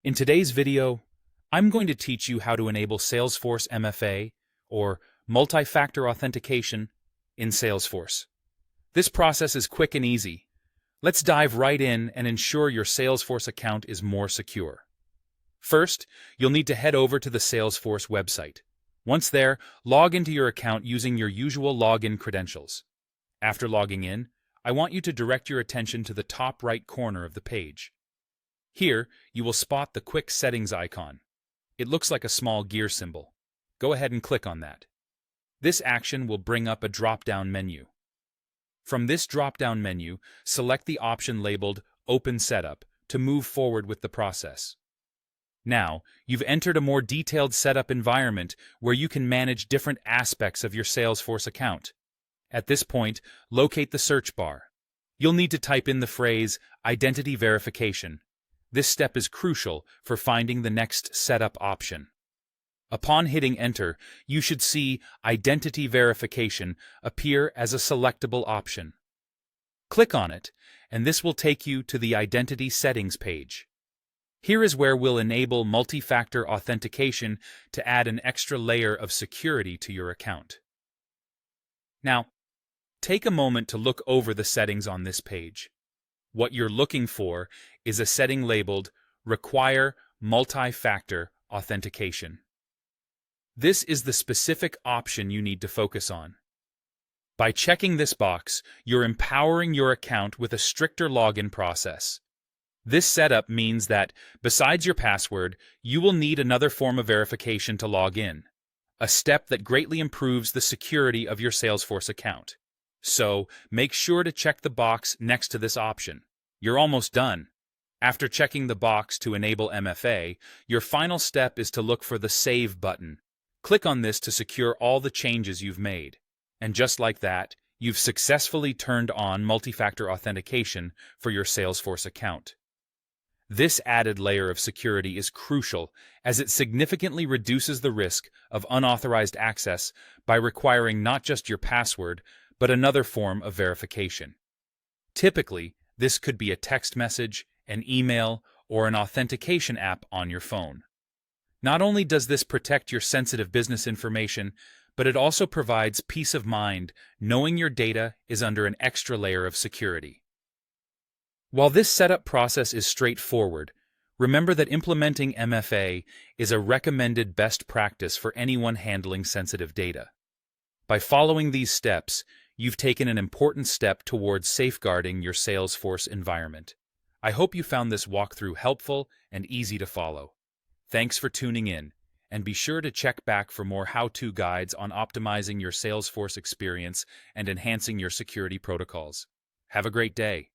In today's video, I'm going to teach you how to enable Salesforce MFA, or multi-factor authentication, in Salesforce. This process is quick and easy. Let's dive right in and ensure your Salesforce account is more secure. First, you'll need to head over to the Salesforce website. Once there, log into your account using your usual login credentials. After logging in, I want you to direct your attention to the top right corner of the page. Here, you will spot the Quick Settings icon. It looks like a small gear symbol. Go ahead and click on that. This action will bring up a drop-down menu. From this drop-down menu, select the option labeled Open Setup to move forward with the process. Now, you've entered a more detailed setup environment where you can manage different aspects of your Salesforce account. At this point, locate the search bar. You'll need to type in the phrase Identity Verification. This step is crucial for finding the next setup option. Upon hitting Enter, you should see Identity Verification appear as a selectable option. Click on it, and this will take you to the Identity Settings page. Here is where we'll enable multi-factor authentication to add an extra layer of security to your account. Now, take a moment to look over the settings on this page. What you're looking for is a setting labeled Require Multi-Factor Authentication. This is the specific option you need to focus on. By checking this box, you're empowering your account with a stricter login process. This setup means that, besides your password, you will need another form of verification to log in, a step that greatly improves the security of your Salesforce account. So, make sure to check the box next to this option. You're almost done. After checking the box to enable MFA, your final step is to look for the Save button. Click on this to secure all the changes you've made. And just like that, you've successfully turned on multi-factor authentication for your Salesforce account. This added layer of security is crucial as it significantly reduces the risk of unauthorized access by requiring not just your password, but another form of verification. Typically, this could be a text message, an email, or an authentication app on your phone. Not only does this protect your sensitive business information, but it also provides peace of mind knowing your data is under an extra layer of security. While this setup process is straightforward, remember that implementing MFA is a recommended best practice for anyone handling sensitive data. By following these steps, you've taken an important step towards safeguarding your Salesforce environment. I hope you found this walkthrough helpful and easy to follow. Thanks for tuning in, and be sure to check back for more how-to guides on optimizing your Salesforce experience and enhancing your security protocols. Have a great day.